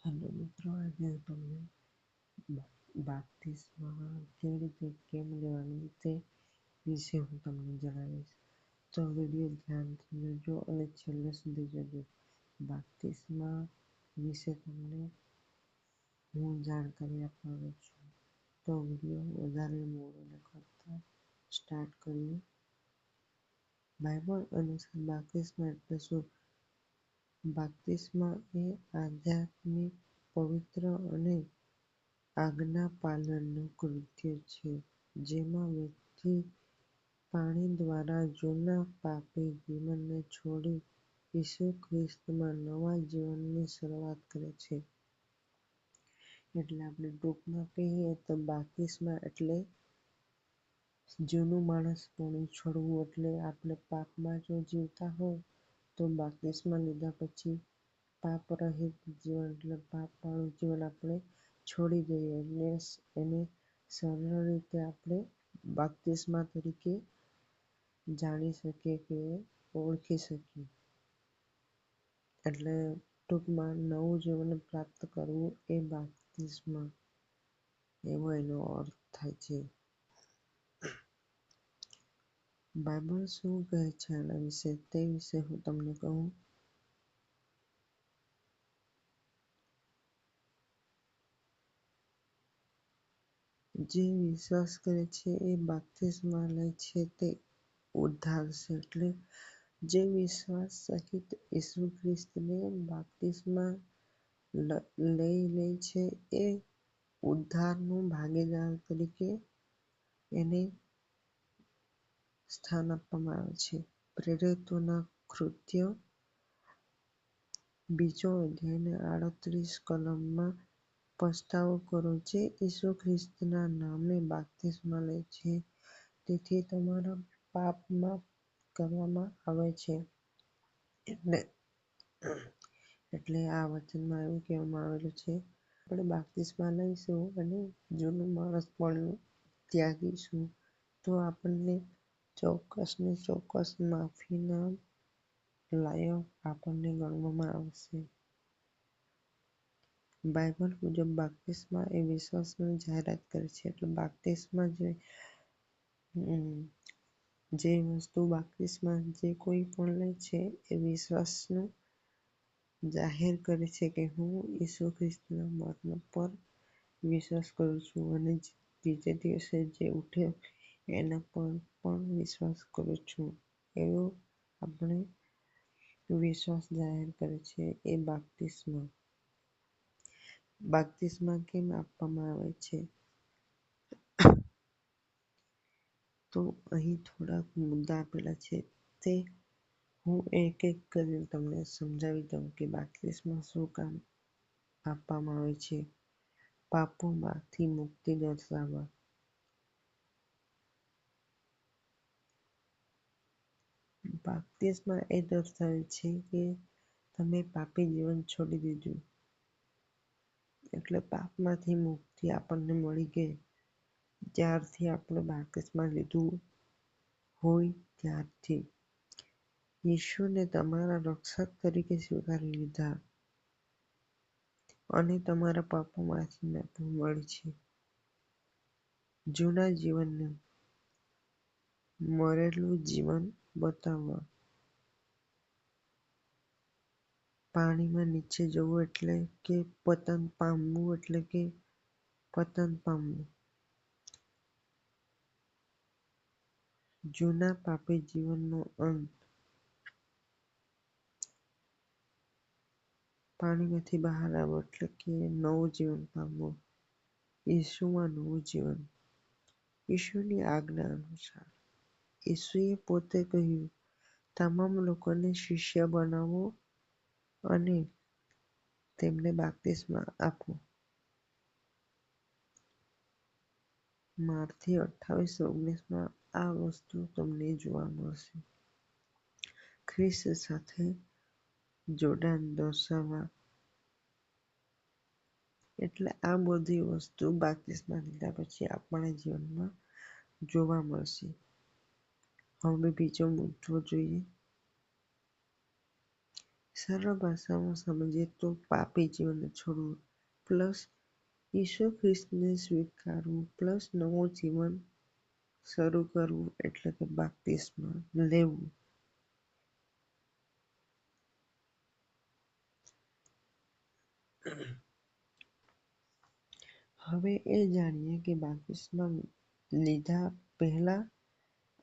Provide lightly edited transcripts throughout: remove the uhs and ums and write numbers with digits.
Hello મિત્રો, આજે હું તમને બાપ્તિસ્મા કેવી રીતે કેમ લેવાનું તે વિશે હું તમને જણાવીશ. તો વિડીયો ધ્યાનથી જોજો અને છેલ્લે સુધી જોજો. બાપ્તિસ્મા વિશે તમને હું જાણકારી આપવાનો છું. તો વિડીયો વધારે મોડો ન કરતા સ્ટાર્ટ કરીએ. બાઇબલ અનુસાર બાપ્તિસ્મા એટલે શું? બાપ્તિસ્મા એ આધ્યાત્મિક, પવિત્ર અને આજ્ઞા પાલનનું કૃત્ય છે, જેમાં વ્યક્તિ પાણી દ્વારા જૂના પાપી જીવનને છોડી ઈસુ ખ્રિસ્તમાં નવા જીવનની શરૂઆત કરે છે. એટલે આપણે ટૂંકમાં કહીએ તો બાપ્તિસ્મા એટલે જૂનું માણસ છોડવું. એટલે આપણે પાપમાં જો જીવતા હોય તો બાપ્તિસ્મા લીધા પછી પાપ રહિત જીવન એટલે પાપવાળું જીવન આપણે છોડી દઈએ. એટલે એને સરળ રીતે આપણે બાપ્તિસ્મા તરીકે જાણી શકીએ કે ઓળખી શકીએ. એટલે ટૂંકમાં નવું જીવન પ્રાપ્ત કરવું એ બાપ્તિસ્મા એવો એનો અર્થ થાય છે. બાઇબલ શું કહે છે આના વિશે તે વિશે હું તમને કહું. જે વિશ્વાસ કરે છે એ બાપ્તિસ્મા લે છે તે ઉદ્ધાર છે. એટલે જે વિશ્વાસ સહિત ઈસુ ખ્રિસ્તને બાપ્તિસ્મા લઈ લે છે એ ઉદ્ધારનું ભાગીદાર તરીકે એને સ્થાન આપવામાં આવે છે. પ્રેરિતોના કૃત્યો 2 કલમમાં પસ્તાવો કરો. જે ઈસુ ખ્રિસ્તના નામે બાપ્તિસ્મા લે છે તેથી તમારા પાપ માફ કરવામાં આવે છે. એટલે આ વચનમાં એવું કહેવામાં આવેલું છે આપણે બાપ્તિસ્મા લઈશું અને જૂનું માણસ પણ ત્યાગીશું તો આપણને ચોક્કસ ને ચોક્કસ માફીના લાયક આપણને ગણવામાં આવશે. બાઇબલ મુજબ બાપ્તિસ્મા એ વિશ્વાસની જાહેરાત કરે છે. એટલે બાપ્તિસ્મા જે વસ્તુ બાપ્તિસ્મા જે કોઈ પણ લે છે એ વિશ્વાસનું જાહેર કરે છે કે હું ઈસુ ખ્રિસ્તના મરણ પર વિશ્વાસ કરું છું અને ત્રીજે દિવસે જે ઉઠ્યો એના પર પણ વિશ્વાસ કરું છું. એવો આપણે વિશ્વાસ જાહેર કરે છે એ બાપ્તિસ્મા. બાપ્તિસ્મા કેમ આપવામાં આવે છે? તો અહીં થોડાક મુદ્દા આપેલા છે તે હું એક એક કરીને તમને સમજાવી દઉં કે બાપ્તિસ્મા શું કામ આપવામાં આવે છે. પાપોમાંથી મુક્તિ દર્શાવવા. બાપ્તિસ્મા એ દર્શાવે છે કે તમે પાપી જીવન છોડી દીધું. એટલે પાપમાંથી મુક્તિ આપણને મળી ગઈ જ્યારથી આપણે બાપ્તિસ્મા લીધું હોય ત્યારથી. ઈસુને તમારા રક્ષક તરીકે સ્વીકારી લીધા અને તમારા પાપોમાંથી માફી મળી છે. જૂના જીવનને મરેલું જીવન બતાવવા. પાણીમાં નીચે જવું એટલે કે પતન પામવું એટલે કે પતન પામવું. જૂના પાપી જીવનનો અંત. પાણીમાંથી બહાર આવવું એટલે કે નવું જીવન પામવું. ઈસુમાં નવું જીવન. ઈસુની આજ્ઞા અનુસાર. ઈસુએ પોતે કહ્યું, તમામ લોકોને શિષ્ય બનાવો અને તેમને બાપ્તિસ્મા આપો. માથી 28:19 આ વસ્તુ તમને જોવા મળશે. ખ્રિસ્ત સાથે જોડાણ દર્શાવવા. એટલે આ બધી વસ્તુ બાપ્તિસ્મા લીધા પછી આપણા જીવનમાં જોવા મળશે. હવે બીજો મુદ્દો જોઈએ. સરળ ભાષામાં સમજીએ તો પાપી જીવન છોડવું પ્લસ ઈસુ ખ્રિસ્તને સ્વીકારવું પ્લસ નવું જીવન શરૂ કરવું એટલે કે બાપ્તિસ્મા લેવું. હવે એ જાણીએ કે બાપ્તિસ્મા લીધા પહેલા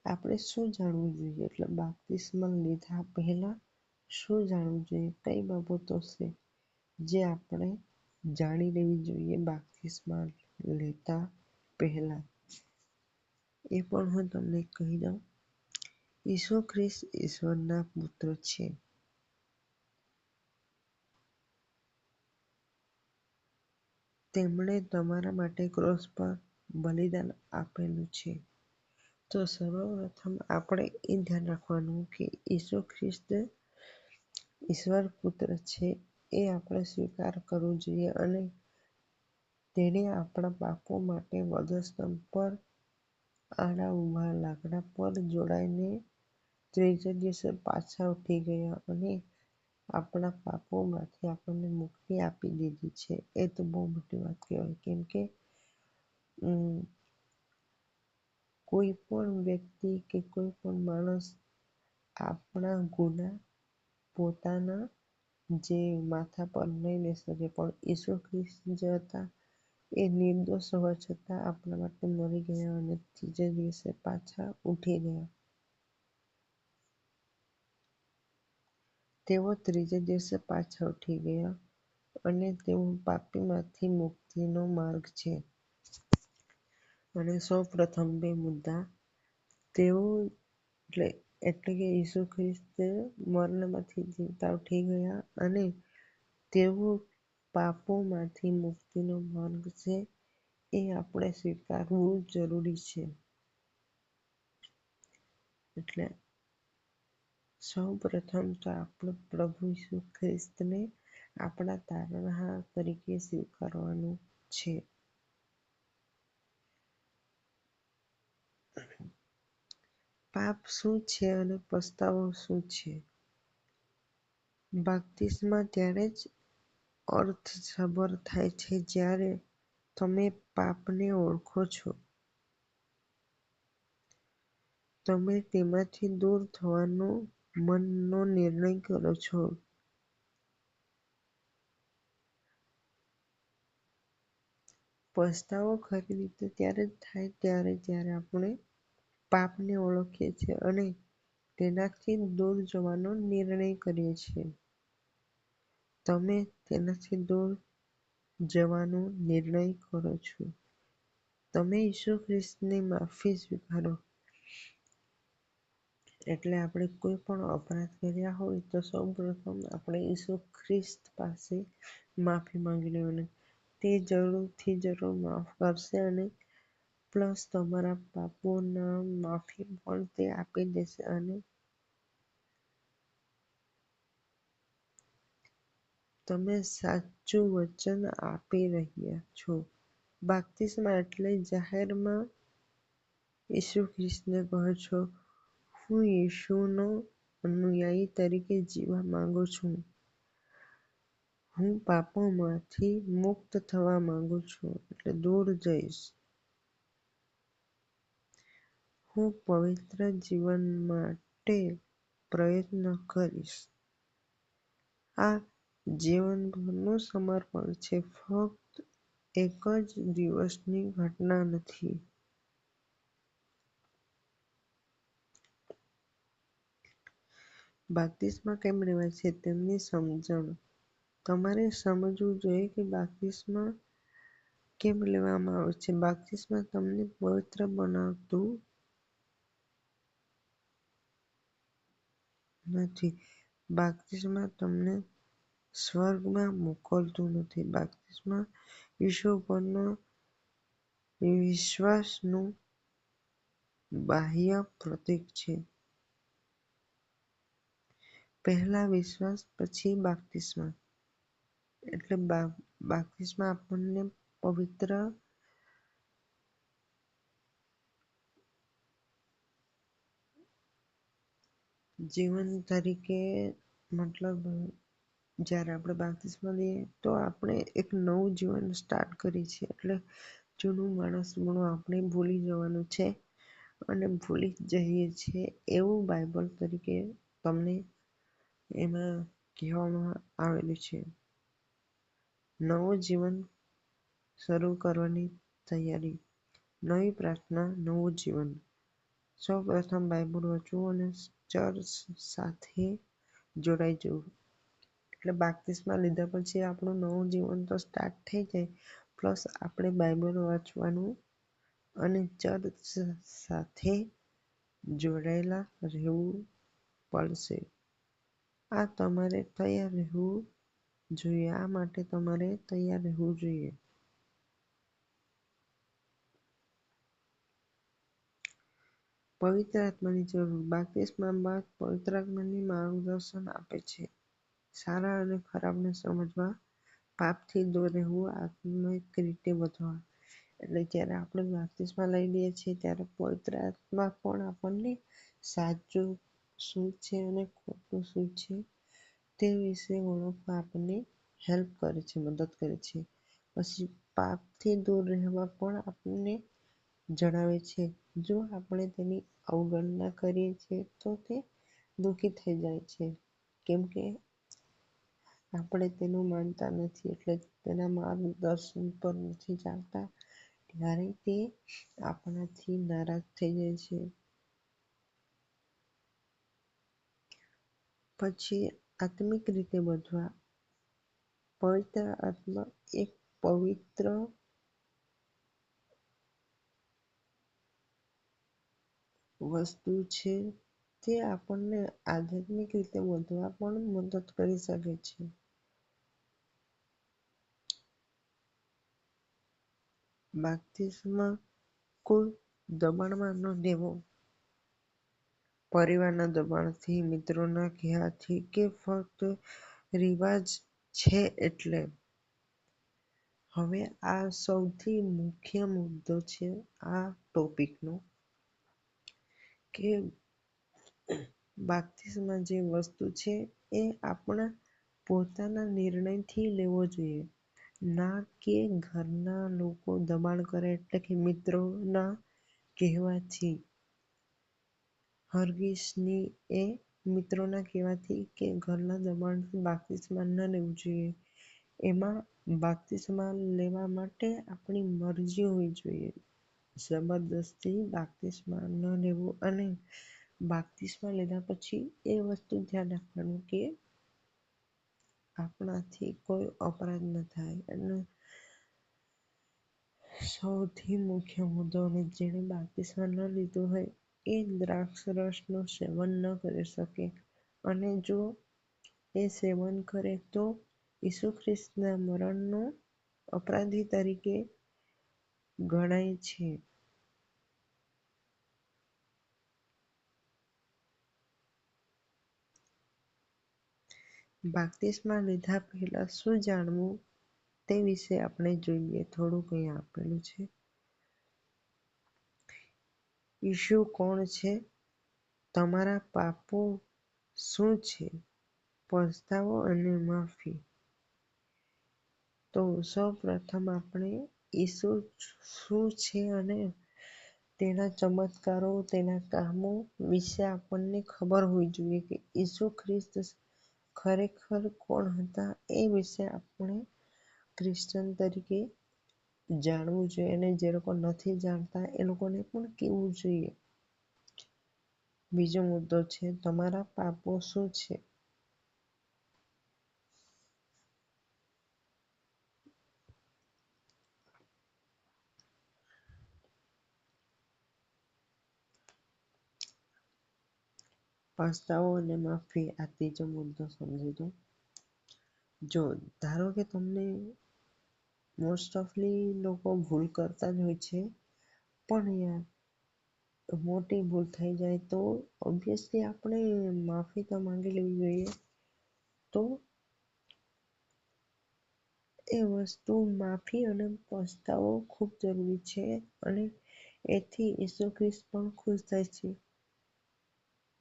આપણે શું જાણવું જોઈએ. એટલે બાપ્તિસ્મા લીધા પહેલા શું જાણવું જોઈએ, કઈ બાબતો છે જે આપણે જાણી લેવી જોઈએ બાપ્તિસ્મા લેતા પહેલા, એ પણ હું તમને કહી દઉં. ઈસુ ખ્રિસ્ત ઈશ્વરના પુત્ર છે. તેમણે તમારા માટે ક્રોસ પર બલિદાન આપેલું છે. તો સર્વપ્રથમ આપણે એ ધ્યાન રાખવાનું કે ઈસુ ખ્રિસ્ત ઈશ્વર પુત્ર છે એ આપણે સ્વીકાર કરવો જોઈએ અને તેણે આપણા પાપો માટે વધસ્તંભ પર આડા ઊભા લાકડા પર જોડાઈને ત્રીજા દિવસે પાછા ઉઠી ગયા અને આપણા પાપોમાંથી આપણને મુક્તિ આપી દીધી છે. એ તો બહુ મોટી વાત કહેવાય, કેમ કે કોઈ પણ વ્યક્તિ કે કોઈ પણ માણસ આપણા ગુના પોતાના જે માથા પર નહીં લઈ શકે, પણ ઈસુ ખ્રિસ્ત જે હતા એ નિર્દોષ હોવા છતાં આપણા માટે મરી ગયા અને ત્રીજા દિવસે પાછા ઉઠી ગયા. તેઓ ત્રીજા દિવસે પાછા ઉઠી ગયા અને તેઓ પાપીમાંથી મુક્તિનો માર્ગ છે. અને સૌ પ્રથમ બે મુદ્દા, તેઓ એટલે કે ઈસુ ખ્રિસ્ત મરણમાંથી જીવતા ઉઠી ગયા અને તેઓ પાપોમાંથી મુક્તિનો માર્ગ છે, એ આપણે સ્વીકારવું જરૂરી છે. એટલે સૌ પ્રથમ તો આપણે પ્રભુ ઈસુ ખ્રિસ્તને આપણા તારણહાર તરીકે સ્વીકારવાનું છે. પાપ શું છે અને પસ્તાવો શું છે? બાપ્તિસ્મા ત્યારે જ અર્થસભર થાય છે જ્યારે તમે પાપને ઓળખો છો, તમે તેમાંથી દૂર થવાનો મનનો નિર્ણય કરો છો. પસ્તાવો ખરી રીતે ત્યારે જ થાય જ્યારે આપણે પાપને ઓળખીએ છીએ અને તેનાથી દૂર જવાનો નિર્ણય કરીએ છીએ. તમે તેનાથી દૂર જવાનો નિર્ણય કરો છો. તમે ઈસુ ખ્રિસ્તની માફી સ્વીકારો. એટલે આપણે કોઈ પણ અપરાધ કર્યા હોય તો સૌ પ્રથમ આપણે ઈસુ ખ્રિસ્ત પાસે માફી માંગી લેવાની. તે જરૂર માફ કરશે અને પ્લસ તમારા પાપોના માફી પણ તે આપી દેશે અને તમે સાચું વચન આપી રહ્યા છો. બાપ્તિસ્મા એટલે જાહેરમાં ઈસુ ખ્રિસ્તને કહો છો, હું ઈસુનો અનુયાયી તરીકે જીવવા માંગુ છું. હું પાપોમાંથી મુક્ત થવા માંગુ છું, એટલે દૂર જઈશ. હું પવિત્ર જીવન માટે પ્રયત્ન કરીશ. આ જીવનભરનું સમર્પણ છે, ફક્ત એક જ દિવસની ઘટના નથી. બાપ્તિસ્મા કેમ લેવાય છે તેમની સમજણ. તમારે સમજવું જોઈએ કે બાપ્તિસ્મા કેમ લેવામાં આવે છે. બાપ્તિસ્મા તમને પવિત્ર બનાવતું નથી. બાપ્તિસ્મા તમને સ્વર્ગમાં મોકલતું નથી. બાપ્તિસ્મા ઈસુ પરનો વિશ્વાસનું બાહ્ય પ્રતીક છે. પહેલા વિશ્વાસ પછી બાપ્તિસ્મા. એટલે બાપ્તિસ્મા આપણને પવિત્ર જીવન તરીકે મતલબ જ્યારે આપણે બાપ્તિસ્મા લઈએ તો આપણે એક નવું જીવન સ્ટાર્ટ કરીએ છીએ. એટલે જૂનું માણસપણું આપણે ભૂલી જવાનું છે અને ભૂલી જઈએ છીએ એવું બાઇબલ તરીકે તમને એમાં કહેવામાં આવેલું છે. નવું જીવન શરૂ કરવાની તૈયારી, નવી પ્રાર્થના, નવું જીવન. સૌ પ્રથમ બાઇબલ વાંચવું અને ચર્ચ સાથે જોડાઈ જવું. એટલે બાપ્તિસ્મા લીધા પછી આપણું નવું જીવન તો સ્ટાર્ટ થઈ જાય, પ્લસ આપણે બાઇબલ વાંચવાનું અને ચર્ચ સાથે જોડાયેલા રહેવું પડશે. આ તમારે તૈયાર રહેવું જોઈએ. આ માટે તમારે તૈયાર રહેવું જોઈએ. પવિત્ર આત્માની જરૂર. બાપ્તિસ્મા બાદ પવિત્ર આત્માની માર્ગદર્શન આપે છે. સારા અને ખરાબને સમજવા, પાપથી દૂર રહેવું, આત્મિક રીતે વધવા. એટલે જ્યારે આપણે બાપ્તિસ્મા લઈ લઈએ છીએ ત્યારે પવિત્ર આત્મા પણ આપણને સાચું શું છે અને ખોટું શું છે તે વિશે ઓળખવા આપણને હેલ્પ કરે છે, મદદ કરે છે. પછી પાપથી દૂર રહેવા પણ આપણને જણાવે છે. જો આપણે તેની અવગણના કરીએ છીએ તો તે દુઃખી થઈ જાય છે, કેમ કે આપણે તેનું માનતા નથી, એટલે તેના માર્ગદર્શન પર નથી ચાલતા, ત્યારે તે આપણાથી નારાજ થઈ જાય છે. પછી આત્મિક રીતે વધવા. પવિત્ર આત્મા એક પવિત્ર વસ્તુ છે. તે આપણને આધ્યાત્મિક રીતે વધવા પણ મદદ કરી શકે છે. બાપ્તિસ્મા કોઈ દબાણમાં ન લેવો. પરિવારના દબાણથી, મિત્રોના કહેવાથી કે ફક્ત રિવાજ છે એટલે. હવે આ સૌથી મુખ્ય મુદ્દો છે આ ટોપિકનો, કે બાપ્તિસ્મા જે વસ્તુ છે એ આપણા પોતાના નિર્ણયથી લેવો જોઈએ, ના કે ઘરના લોકો દબાણ કરે એટલે કે મિત્રોના કહેવાથી. હરગીઝની એ મિત્રોના કહેવાથી કે ઘરના દબાણથી બાપ્તિસ્મા ન લેવું જોઈએ. એમાં બાપ્તિસ્મા લેવા માટે આપણી મરજી હોવી જોઈએ. જબરદસ્તી બાપ્તિસ્મા ન લેવું. અને બાપ્તિસ્મા લીધા પછી એ વસ્તુ ધ્યાન રાખવાનું કે આપણાથી કોઈ અપરાધ ન થાય. અને સૌથી મુખ્ય મુદ્દો, અને જેણે બાપ્તિસ્મા ન લીધો હોય એ દ્રાક્ષ રસનું સેવન ન કરી શકે, અને જો એ સેવન કરે તો ઈસુ ખ્રિસ્તના મરણનો અપરાધી તરીકે ગણાય છે. બાપ્તિસ્મા લીધા પહેલા શું જાણવું તે વિશે આપણે જોઈએ. થોડુંક અહીં આપેલું છે. ઈસુ કોણ છે? તમારા પાપો શું છે? પસ્તાવો અને માફી. તો સૌ પ્રથમ આપણે ઈસુ શું છે અને તેના ચમત્કારો, તેના કામો વિશે આપણને ખબર હોવી જોઈએ, કે ઈસુ ખ્રિસ્ત ખરેખર કોણ હતા એ વિશે આપણે ક્રિશ્ચન તરીકે જાણવું જોઈએ. અને જે લોકો નથી જાણતા એ લોકોને પણ કહેવું જોઈએ. બીજો મુદ્દો છે, તમારા પાપો શું છે? પસ્તાવો અને માફી. આ ત્રીજો મુદ્દો સમજી લો. જો ધારો કે તમને મોસ્ટ ઓફલી લોકો ભૂલ કરતા જ હોય છે, પણ યાર મોટી ભૂલ થઈ જાય તો ઓબ્વિયસલી આપણે માફી તો માંગી લેવી જોઈએ. તો એ વસ્તુ માફી અને પસ્તાવો ખૂબ જરૂરી છે, અને એથી ઈસુ ખ્રિસ્ત પણ ખુશ થાય છે.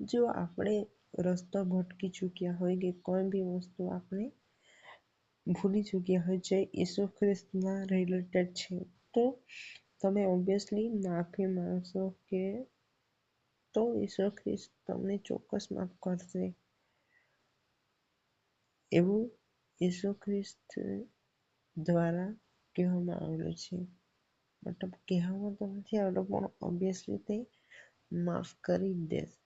જો આપણે રસ્તો ભટકી ચૂક્યા હોય કે કોઈ બી વસ્તુ આપણે ભૂલી ચૂક્યા હોય જે ઈસુ ખ્રિસ્તના રિલેટેડ છે, તો તમે ઓબ્વિયસલી માફી માંગશો કે તો ઈસુ ખ્રિસ્ત તમને ચોક્કસ માફ કરશે. એવું ઈસુ ખ્રિસ્ત દ્વારા કહેવામાં આવેલું છે. મતલબ કહેવામાં તો નથી આવતો પણ ઓબ્વિયસલી તે માફ કરી જ દેશે.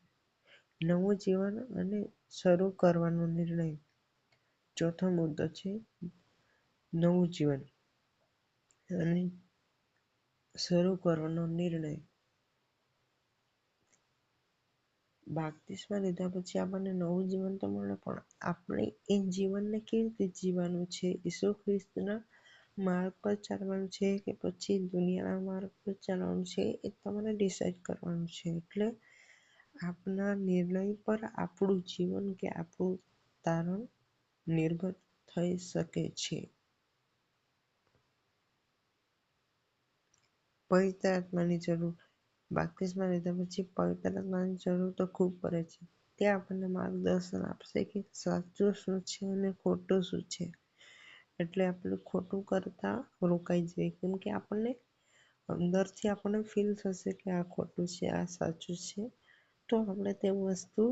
નવું જીવન અને શરૂ કરવાનો નિર્ણય. ચોથો મુદ્દો છે નવું જીવન અને શરૂ કરવાનો નિર્ણય. બાપ્તિસ્મા લીધા પછી આપણને નવું જીવન તો મળે, પણ આપણે એ જીવનને કેવી રીતે જીવવાનું છે? ઈસુ ખ્રિસ્તના માર્ગ પર ચાલવાનું છે કે પછી દુનિયાના માર્ગ પર ચાલવાનું છે, એ તમારે ડિસાઈડ કરવાનું છે. એટલે આપના નિર્ણય પર આપણું જીવન કે આપણું તારણ નિર્ભર થઈ શકે છે. પવિત્ર આત્માની જરૂર. બાપ્તિસ્મા લીધા પછી પવિત્ર આત્માની જરૂર તો ખૂબ પડે છે. તે આપણને માર્ગદર્શન આપશે કે સાચું શું છે અને ખોટું શું છે. એટલે આપણે ખોટું કરતા રોકાઈ જઈએ, કેમ કે આપણને અંદરથી આપણને ફીલ થશે કે આ ખોટું છે, આ સાચું છે. તો આપણે તે વસ્તુ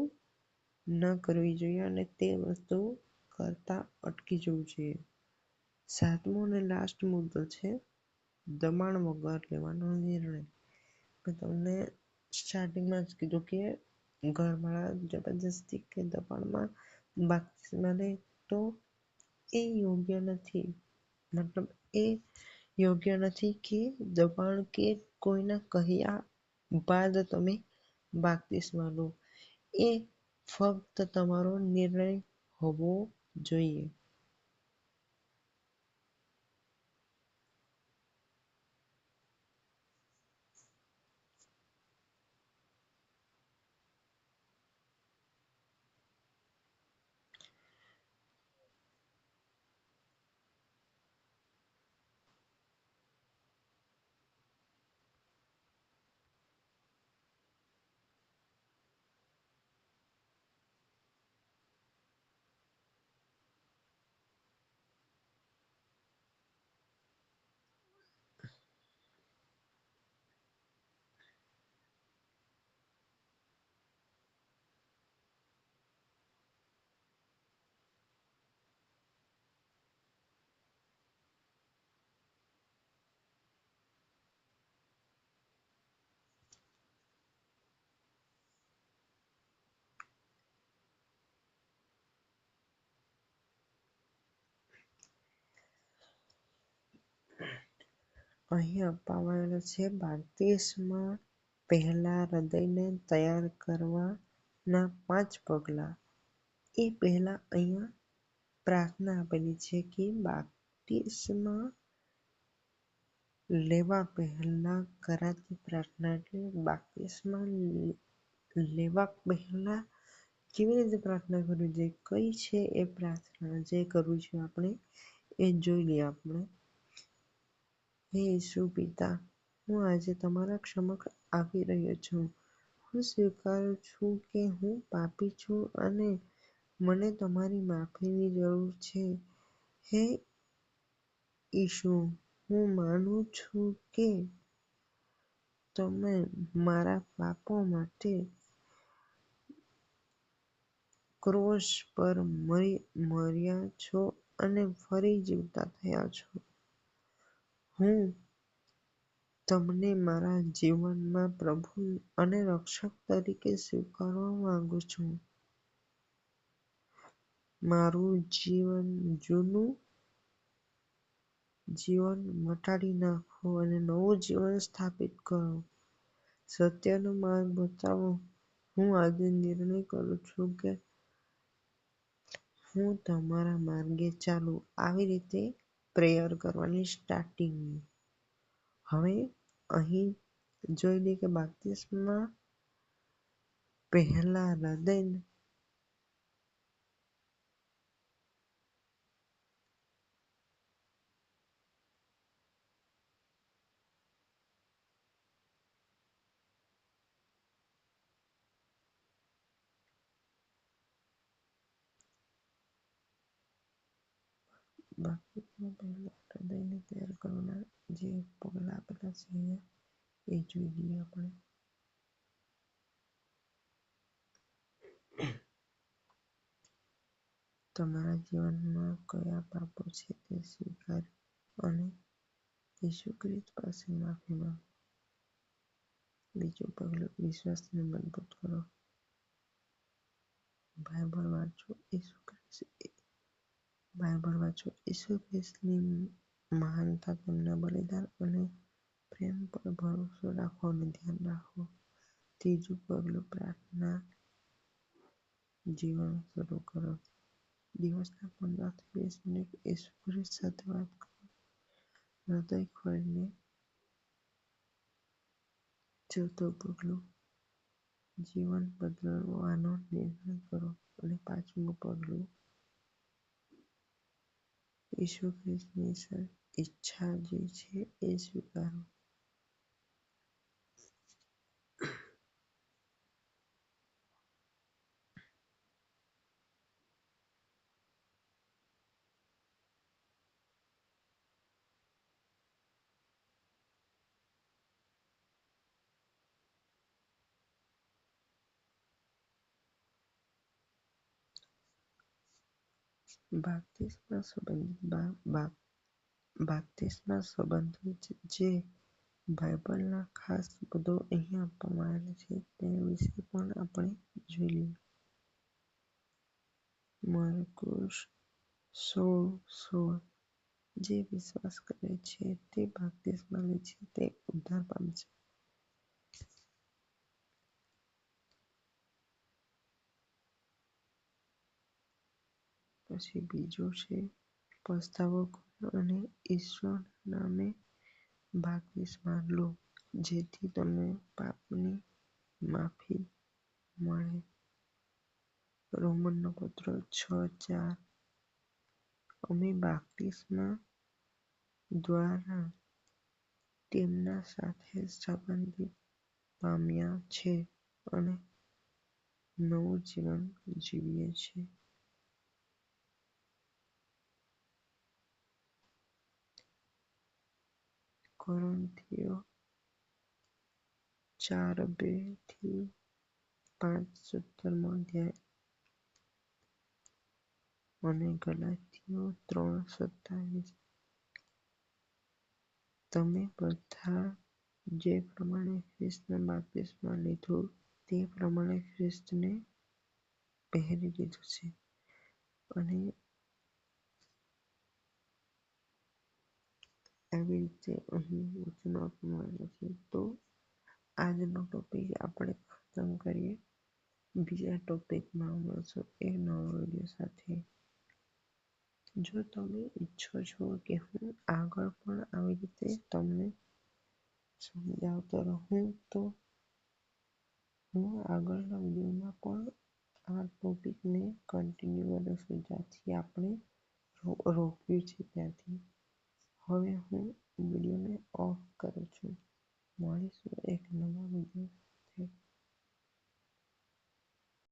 ન કરવી જોઈએ અને તે વસ્તુ કરતા અટકી જવું જોઈએ. સાતમો અને લાસ્ટ મુદ્દો છે દબાણ વગર લેવાનો નિર્ણય. મેં તમને સ્ટાર્ટિંગમાં જ કીધું કે ઘરવાળા જબરજસ્તી કે દબાણમાં બાપ્તિસ્મા લે તો એ યોગ્ય નથી. મતલબ એ યોગ્ય નથી કે દબાણ કે કોઈના કહ્યા બાદ તમે બાપ્તિસ્મા લો. એ ફક્ત તમારો નિર્ણય હોવો જોઈએ. અહીં આપવામાં છે બાપ્તિસ્મા પહેલા હૃદયને તૈયાર કરવાના 5 પગલાં. એ પહેલા અહીંયા પ્રાર્થના આપેલી છે કે બાપ્તિસ્મા લેવા પહેલા કરાતી પ્રાર્થના. એટલે બાપ્તિસ્મા લેવા પહેલા કેવી રીતે પ્રાર્થના કરવી જોઈએ, કઈ છે એ પ્રાર્થના જે કરવું છે આપણે એ જોઈ લઈએ. આપણે હે ઈસુ પિતા, હું આજે તમારા સમક્ષ આવી રહ્યો છું. હું સ્વીકારું છું કે હું પાપી છું અને મને તમારી માફીની જરૂર છે. હે ઈસુ, હું માનું છું કે તમે મારા પાપો માટે ક્રોસ પર મર્યા છો અને ફરી જીવતા થયા છો. હું તમને મારા જીવનમાં પ્રભુ અને રક્ષક તરીકે સ્વીકારવા માંગુ છું. મારું જૂનું જીવન મટાડી નાખો અને નવું જીવન સ્થાપિત કરો. સત્યનો માર્ગ બતાવો. હું આજે નિર્ણય કરું છું કે હું તમારા માર્ગે ચાલું. આવી રીતે પ્રેયર કરવાની સ્ટાર્ટિંગ. હવે અહીં જોઈ લે કે બાપ્તિસ્મા પહેલા હૃદય બાકીમાં પહેલા હૃદયને તૈયાર કરવાના જે પગલા આપેલા છે એ જોઈ લઈએ આપણે. તમારા જીવનમાં કયા પાપો છે તે સ્વીકાર અને ઈસુ ખ્રિસ્ત પાસે માફી માંગો. બીજું પગલું, વિશ્વાસને મજબૂત કરો. બાઇબલ વાંચો. ઈસુ ખ્રિસ્તની મહાનતા, તેમના બલિદાન અને પ્રેમ પર ભરોસો રાખો અને ધ્યાન રાખો. ત્રીજું પગલું, પ્રાર્થના જીવન શરૂ કરો. દિવસના 15 થી 20 મિનિટ ઈસુ ખ્રિસ્ત સાથે વાત કરો. હૃદય ખોલીને. ચોથું પગલું, જીવન બદલવાનો નિર્ણય કરો. અને પાંચમું પગલું, ઈસુ ખ્રિસ્તની ઈચ્છા જે છે એ સ્વીકારો. બાપ્તિસ્મા સંબંધિત જે બાઇબલના ખાસ શબ્દો અહીં આપવામાં આવેલા છે તે વિશે પણ આપણે જોઈ લઈએ. માર્કોસ 16:16 જે વિશ્વાસ કરે છે તે બાપ્તિસ્મા લે છે તે ઉદ્ધાર પામે છે. પછી બીજું છે પસ્તાવો કરો અને ઈશ્વરના નામે બાપ્તિસ્મા લો જેથી તમને પાપની માફી મળે. રોમનનો પત્ર 6:4 અમે બાપ્તિસ્મા દ્વારા તેમના સાથે સંબંધિત પામ્યા છે અને નવું જીવન જીવીએ છીએ. કોરિન્થીયો 4:2-5 17મો અધ્યાય અને ગલાતીયો 3:27 તમે બધા જે પ્રમાણે ખ્રિસ્તના બાપ્તિસ્મા લીધું તે પ્રમાણે ખ્રિસ્તને પહેરી લીધું છે. અને આવી રીતે અહીં વચનો આપવામાં આવ્યા છે. તો આજનો ટોપિક આપણે ખતમ કરીએ. બીજા ટોપિકમાં મળશું એક નવા વિડીયો સાથે. જો તમે ઈચ્છો છો કે હું આગળ પણ આવી રીતે તમને સમજાવતો રહું તો હું આગળના વિડીયોમાં પણ આ ટોપિકને કન્ટિન્યુ કરીશું જ્યાંથી આપણે રોક્યું છે ત્યાંથી. હવે હું વિડીયોને ઓફ કરું છું. મળીશું એક નવા વિડીયો